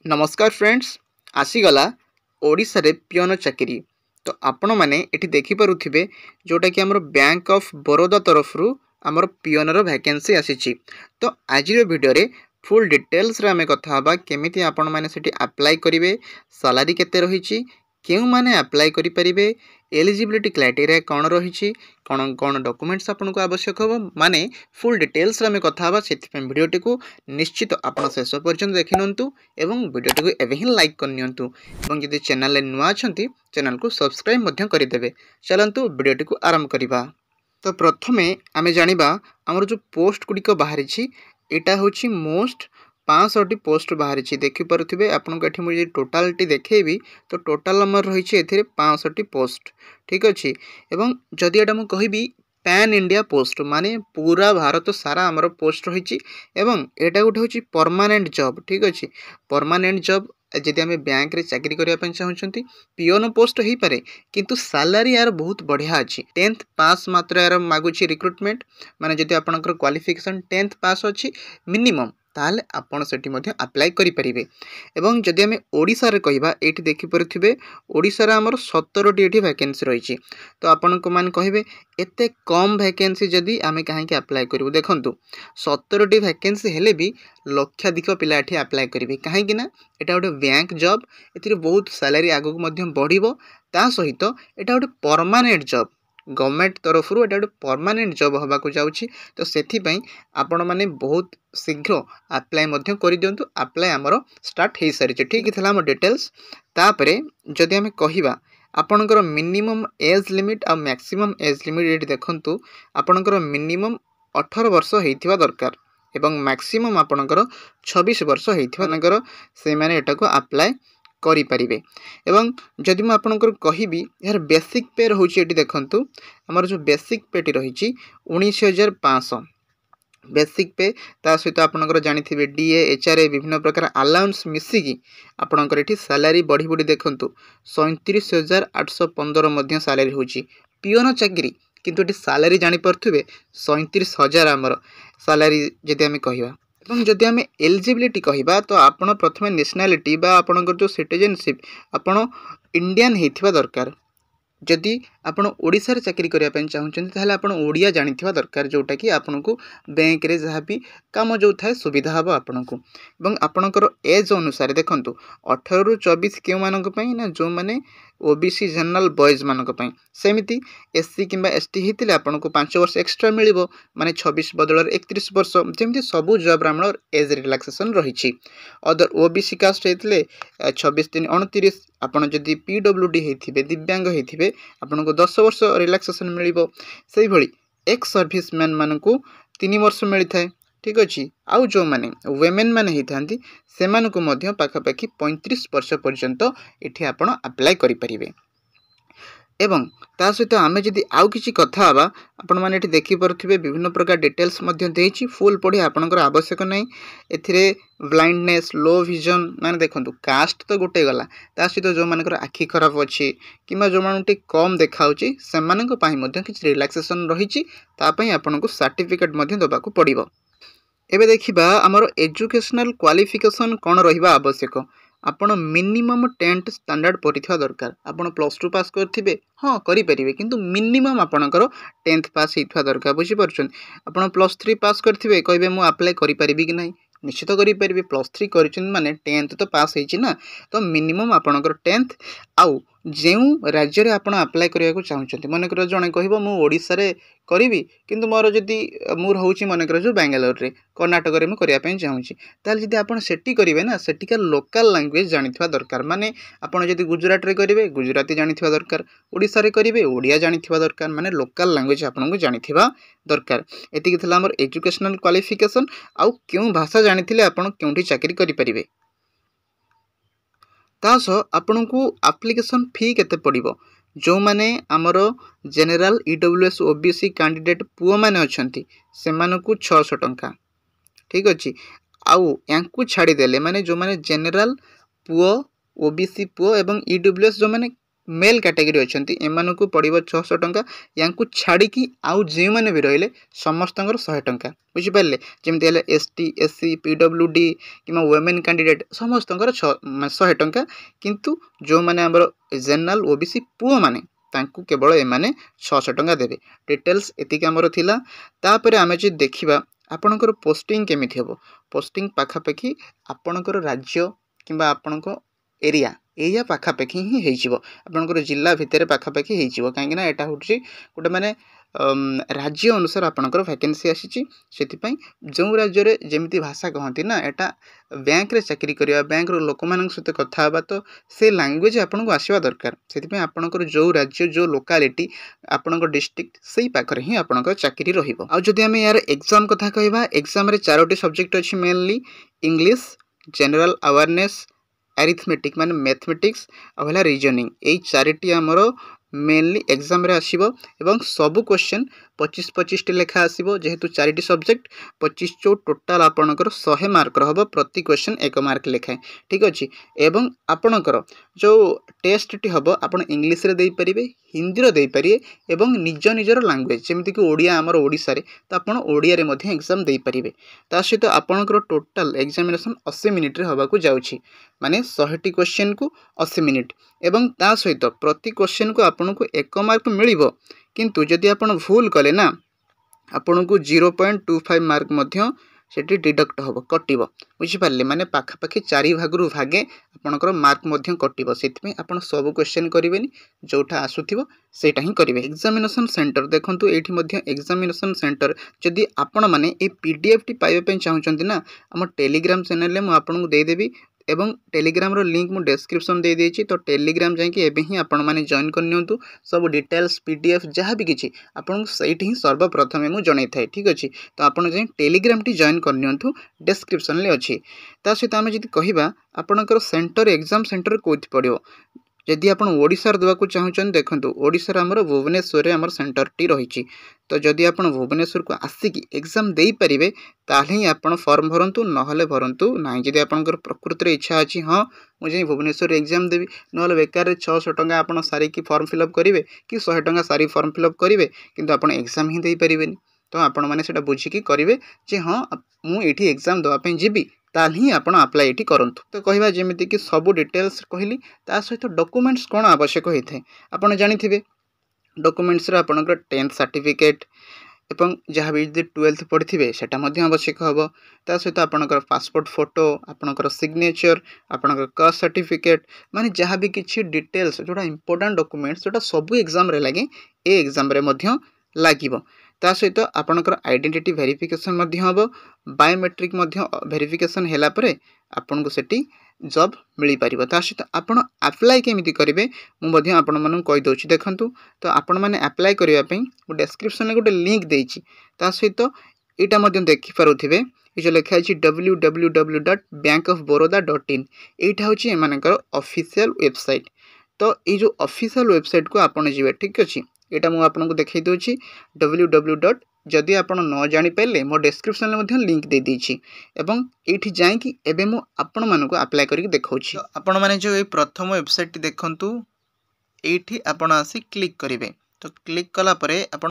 नमस्कार फ्रेंड्स आसीगला ओडिशा रे पियोन चाकरी तो आपण मैंने ये देखिपे जोटा कि आमर बैंक ऑफ बरोदा तरफ आमर पियोनर वैकेंसी आसी तो आज वीडियो रे फुल डिटेल्स रे आमे कथा हबा केमिति आपण माने सेठी अप्लाई करिवे सैलरी केते रहिछि केउ माने अप्लाई करि परिबे एलिजिबिलिटी क्राइटेरिया कौन रही कौन कौन डॉक्यूमेंट्स आपन को आवश्यक हम माने फुल डिटेल्स रे कथा हबा सेति वीडियोटी को निश्चित आपण शेष पर्यंत देखिनंतु एवं वीडियोटी को एवे ही लाइक करनियंतु एवं यदि चैनल रे नुआ अछंती चैनल को सब्सक्राइब मध्य करिदेबे। चलंतु वीडियोटी को आरंभ करिबा। तो प्रथमे आमे जानिबा हमर जो पोस्ट गुडिक बाहरिछि एटा होछि मोस्ट 500 पोस्ट बाहरी देखिपे आपको ये मुझे टोटालिटी देखेबी तो टोटाल नंबर रही है 500 पोस्ट ठीक अच्छे। एवं जदि एटा कहबी पैन इंडिया पोस्ट माने पूरा भारत सारा आमर पोस्ट रही एटा गोटे हूँ परमानेंट जॉब ठीक अच्छे। परमानेंट जॉब जदि आम बैंक रे चाकरी करने चाहूँगी पियोन पोस्ट हो पारे किंतु सैलरी यार बहुत बढ़िया अच्छी 10th पास मात्र यार मागुची रिक्रुटमेंट माने जदि आपनकर क्वालिफिकेशन 10th पास अच्छी मिनिमम ताहले आपण सेठी मध्ये अप्लाई करि परिबे। एवं जदि आमे ओडिसा रे कहिबा एठी देखि परथिबे ओडिसा रे हमर 17 टी एठी वैकेंसी रहिछि तो आपण को मान कहिबे एते कम वैकेंसी जदि आमे काहे के अप्लाई करिवो देखंतु 17 टी वैकेंसी हेले भी लक्षाधिक पिला एठी अप्लाई करिवे काहे कि ना एटा गोटे बैंक जॉब एथिरे बहुत सैलरी आगु मध्ये बढ़िबो ता सहित एटा गोटे परमानेंट जॉब गवर्नमेंट तरफ एटा गोटे परमानेंट जॉब हवा को जाउछि तो सेथि पई आपण माने बहुत शीघ्र अप्लाई मध्य कर दियंतु। अप्लाई आमर स्टार्ट हो सारी ठीक थिला हमर डिटेल्स तापरे जदि आमे कहिबा आपणकर मिनिमम एज लिमिट आ मैक्सिमम एज लिमिट ये देखंतु आपणकर मिनिमम 18 वर्ष हेइथिबा दरकार एवं मैक्सिमम आपणकर 26 वर्ष हेइथिबा से माने एटा को अप्लाई करि परिबे। एवं जदि मैं आपनकर कहिबी यार बेसिक पे रहउछि एटी देखंतु हमर जो बेसिक पेटी रहिछि 19500 बेसिक पे ता सहित आपनकर जानिथिबे डीए एचआरए विभिन्न प्रकार अलाउंस मिसिकी आपनकर एठी सैलरी बढ़ी बढ़ी देखंतु 37815 मध्य सैलरी होछि पियोन चाकरी किंतु एठी सैलरी जानि परथुबे 37000 हमर सैलरी जदि हमें कहिबा। एवं जदि आम एलिजिबिलिटी कहिबा तो आपण प्रथमे नेशनलिटी बा आपणकर जो सिटीजनशिप आपण इंडियन हेथिबा दरकार जदि आपण ओडिसा रे चाकरी करिया पय चाहुचंती ताहले आपण ओडिया जानिथिबा दरकार जोटा कि आपनको बैंक रे जहाँ भी काम जो थाए सुविधा हबो आपनको। एवं आपणकर एज अनुसार देखंतु 18 रु 24 केउ मानक पय ना जो माने ओबीसी जनरल बॉयज मानक पय सेमिति एससी किंबा एसटी हितिले आपनको 5 वर्ष एक्स्ट्रा मिलिबो माने 26 बदल 31 वर्ष जेमति सबु जॉब रामर एज रिलैक्सेशन रहिछि। अदर ओबीसी कास्ट हेतिले 26 3 29 आपण जदि पीडब्ल्यूडी हेथिबे दिव्यांग हेथिबे आपनको 10 वर्ष रिलैक्सेशन मिलिबो सेहि भली एक्स सर्विसमैन मानकू 3 वर्ष मिलता है ठीक अच्छे। आउ जो माने वुमेन माने हिथांती सेमानकू मध्य पाखापाखि 35 वर्ष पर्यंत एठी आपण अप्लाई करि परिबे। एवं ता सहित आमे जदि आउ किछि कथा हबा आपण माने एठी देखि परथिबे विभिन्न प्रकार डिटेल्स मध्य देछि फुल पढी आपणकर आवश्यक नै एथिरे ब्लाइंडनेस लो विजन माने देखंतु कास्ट तो गोटे गला ता सहित जो मानकर आखि खराब अछि किमा जो मानटे कम देखाउछि सेमानक पई मध्य किछि रिलैक्सेशन रहिछि ता पई आपणको सर्टिफिकेट मध्य दबा को पड़िबो। एबे देखिबा हमर एजुकेशनल क्वालिफिकेशन कोन रहिबा आवश्यक आपण मिनिमम 10th स्टैंडर्ड पढ़िथिबा दरकार आपण +2 पास करथिबे हां करि परिबे किंतु मिनिमम आपणकर 10th पास हिथवा दरकार बुझि परछन आपण +3 पास करथिबे कहबे मु अप्लाई करि परिबे कि नै निश्चित करि परिबे +3 करछन माने 10th तो पास हेछि ना तो मिनिमम आपणकर 10th आउ जेउ राज्य रे आपण अप्लाई करिया को चाहुचंती मनकर जणे कहबो मु ओडिसा रे करिवि किंतु मोर जदि मु रहउची मनकर जो बेंगलोर रे कर्नाटक रे मु करिया पय चाहुची ताल जदि आपण सेठी करिवे ना सेठिका लोकल लैंग्वेज जानिथिबा दरकार माने आपण जदि गुजरात रे करिवे गुजराती जानिथिबा दरकार ओडिसा रे करिवे ओडिया जानिथिबा दरकार माने लोकल लैंग्वेज आपण को जानिथिबा दरकार। एतिकी थिला हमर एजुकेशनल क्वालिफिकेशन आउ क्यों भाषा जानिथिले आपण क्योंठी चाकरी करि परिवे तास आपण को एप्लिकेशन फी केते पड़िबो जो माने हमरो जनरल ईडब्ल्यूएस ओबीसी कैंडिडेट पुओ माने अछंती सेमानकु 600 टंका ठीक अछि। आउ यांकु छाड़ी देले माने जो माने जनरल पुओ ओबीसी पुओ एवं ईडब्ल्यूएस जो माने मेल कैटेगरी अच्छा एम को पड़ो 600 टंका या छाड़ी आउ जो मैंने भी रही समस्त 100 टंका बुझिपारे जमी ST SC PWD कि वुमेन कैंडिडेट समस्त 100 टंका किंतु जो मैंने आमर जनरल OBC पुओ माने तांकु केवल एमाने 600 टंका देवे डिटेल्स एतिक आमर थिला। तापर आमे जे देखिबा आपणकर पोस्टिंग केमिति हेबो पोस्टिंग पाखापाखि आपणकर राज्य किंबा आपणको एरिया पाखापाखि ही हेजिवो आपणकर जिला भितर पाखापाखि हेजिवो काहेकि ना एटा होछि गोटे माने राज्य अनुसार आपणकर वैकेंसी आसीची सेति जो राज्य रे जेमिति भाषा कहती ना एटा बैंक रे चाकरी करिया बैंक रो लोक मानक सहित कथा हबा तो से लैंग्वेज आपनको आसीबा दरकार सेति आपणकर जो राज्य जो लोकालिटी आपणकर डिस्ट्रिक्ट सेही पाखरे ही आपणकर चाकरी रहिबो। आ जदि हमें यार एग्जाम कथा कहबा एग्जाम रे चारोटी सब्जेक्ट अछि mainly English general awareness arithmetic माने मैथमेटिक्स आला रीजनिंग एई चारिटी हमरो मेनली एग्जाम रे आसीबो एवं सब क्वेश्चन 25-25 टी लेखा आसीबो जेहेतु चारिटी सब्जेक्ट 25 चो टोटल आपणकर 100 मार्क रहबो प्रति क्वेश्चन 1 मार्क लेखाए ठीक अछि। एवं आपणकर जो टेस्ट टी हबो आपण इंग्लिश रे देई परिबे हिंदी रे देई परिबे एवं निज निजर लैंग्वेज जेमिति कि ओडिया हमर ओडिसा रे त आपण ओडिया रे मध्ये एग्जाम देई परिबे ता सहित आपणकर टोटल एग्जामिनेशन 80 मिनिट रे हबा को जाउछि माने 100 टी क्वेश्चन को 80 मिनिट एवं ता सहित प्रति क्वेश्चन को आपन को 1 मार्क मिलिबो किंतु जदि आपन भूल कले ना आपन को 0.25 मार्क मध्य सेठी डिडक्ट होबो कटिबो बुझि पारले माने पाखापाखि 4 भागरु भागे आपनकर मार्क मध्य कटिबो सेति आपन सब क्वेश्चन करिवेनी जोठा आसुथिबो सेटा ही करिवे। एग्जामिनेशन सेंटर देखंतु एठी मध्य एग्जामिनेशन सेंटर जदि आपण माने ए PDF टी पाइबे पे चाहउचंती ना हम टेलीग्राम चैनल ले म आपन को दे देबी एवं टेलीग्राम रो लिंक मु डिस्क्रिप्शन दे देछि तो टेलीग्राम जाय कि एबे ही आपण माने जॉइन कर नियंतु सब डिटेल्स PDF जहाँ भी किछि आपण सहित ही सर्वप्रथमे मु जणाई थाए ठीक अछि तो आपण जाय टेलीग्राम टी जॉइन कर नियंतु डिस्क्रिप्शन ले अछि। ता सहित आमे जदि कहिबा आपणकर सेंटर एग्जाम सेंटर कोथि पड़ियो जदि आपण ओडिसा रे देबाकू चाहुचन देखंतु ओडिसा रे हमर भुवनेश्वर रे हमर सेंटर टी रहिछि तो जदि आपण भुवनेश्वर को आसिकी एग्जाम देई परिबे ताले ही आपण फॉर्म भरंतु नहले भरंतु नाही जदि आपणकर प्रकृति रे इच्छा अछि हां मुझे भुवनेश्वर एग्जाम देबी नहले बेकार रे 600 टंका आपण सारी की फॉर्म फिलअप करिवे कि 100 टंका सारी फॉर्म फिलअप करिवे किंतु आपण एग्जाम ही देई परिबेनी तो आपण माने सेटा बुझी की करिवे जे हां मु एठी एग्जाम दवा पे जिबी ताल ही आपण अप्लाई एठी करंतु। तो कहिबा जेमिति कि सब डिटेल्स कहली ता सहित डॉक्यूमेंट्स कोन आवश्यक होइथे आपण जानिथिबे डॉक्यूमेंट्स रे आपणकर 10th सर्टिफिकेट एवं जहाँ भी 12th पढ़ी सेटा मध्य आवश्यक हम ता सहित आपणकर पासपोर्ट फोटो आपणकर सिग्नेचर आपणकर कास्ट सर्टिफिकेट माने जहाँ भी किछि डिटेल्स जोटा इंपोर्टेंट डॉक्यूमेंट्स जोटा सब एग्जाम रे लागे ए एग्जाम रे मध्य लागिवो ता सहित आपणकर आइडेंटिटी वेरिफिकेशन मध्य हबो बायोमेट्रिक मध्य वेरिफिकेशन हैला परे आपन को सेठी जॉब मिली पारिबो। ता सहित आपण अप्लाई केमिति करिवे मु मध्य आपण मानन कहि दोछि देखंतु तो आपण माने अप्लाई करिया पई मु डिस्क्रिप्शन में गोटे लिंक देछि ता सहित एटा मध्य देखि पारुथिबे ए जो लिखा अछि www.bankofbaroda.in एटा होछि एमानकर ऑफिशियल वेबसाइट तो ए जो ऑफिशियल वेबसाइट को आपण जिवे ठीक अछि एटा मु आपन को देखै दोछि www जदि आपण न जानि पले मो डिस्क्रिप्शन में लिंक दे दीछि एवं एठी जाय कि एबे मु आपण मानको अप्लाई करि देखौछि। तो आपण माने जो ए प्रथम वेबसाइट देखंतु एठी आपण आसी क्लिक करिवे तो क्लिक कला परे आपण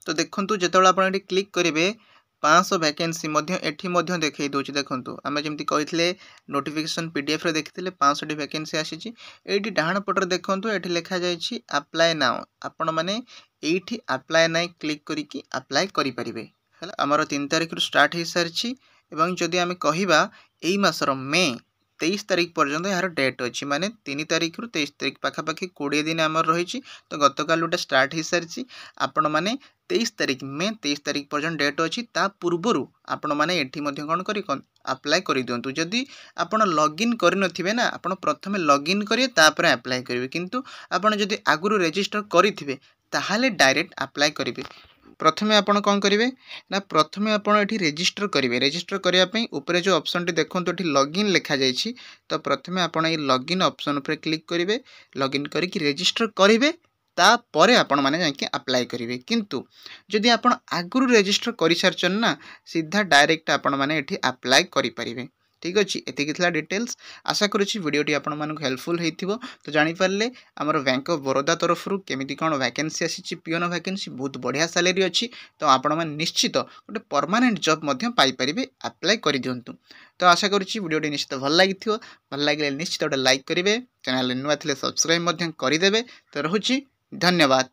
तो देखंतु जेतबेला आपण एठी क्लिक करिवे 500 वैकेंसी मध्य एठी मध्य देखै दोछि देखंतु आमे जेमति कहितले नोटिफिकेशन PDF रे देखितले 500 टी वैकेंसी आसीछि एठी डाहण पटर देखंतु एठी लिखा जायछि अप्लाई नाउ आपण माने एठी अप्लाई नाउ क्लिक करी कि अप्लाई करि परिबे हला हमर 3 तारिख रु स्टार्ट हे सरछि एवं जदि आमे कहिबा एई मासर मे 23 तारिख पर्यंत यार डेट अछि माने 3 तारिख रु 23 तारिख पाखा पाखी 20 दिन हमर रहिछि तो गतकाल उटा स्टार्ट हे सरछि आपण माने 23 तारिख मे 23 तारिख पर्यंत डेट अछि ता पूर्वरु आपण माने एठी मध्य कोन करी अप्लाई करि दियंतु जदि आपण लॉगिन करि नथिबे ना आपण प्रथमे लॉगिन करिए तापर अप्लाई करिवे किंतु आपण जदि आगुरु रजिस्टर करिथिबे ताहाले डायरेक्ट अप्लाई करिवे। प्रथमे आपण कोन करिवे ना प्रथमे आपण एठी रजिस्टर करिवे रजिस्टर करिया पई ऊपर जो ऑप्शन टी देखंतु एठी लॉगिन लिखा जायछि तो प्रथमे आपण ए लॉगिन ऑप्शन ऊपर क्लिक करिवे लॉगिन करी कि रजिस्टर करिवे ता परे आपण माने जाके अप्लाई करिवे किंतु जदि आपण आगुरु रजिस्टर करि सारचन ना सीधा डायरेक्ट आपण माने एठी अप्लाई करि परिवे ठीक अच्छे एतिक डिटेल्स आशा करुच्ची वीडियोटी आपण हेल्पफुल होइथिबो। तो जानि पारले आमर बैंक ऑफ बड़ौदा तरफ केमिति कौन वैकेंसी आसी पिओन वैकेंसी बहुत बढ़िया सैलरी अच्छी। तो आपण मैंने निश्चित गोटे परमानेंट जॉब पाई परिबे अप्लाई कर दिंतु। तो आशा करुच्ची वीडियोटी निश्चित भल लगी भल लगे निश्चित गोटे लाइक करेंगे, चैनल नुआ थे सब्सक्राइब करदे। तो रोची धन्यवाद।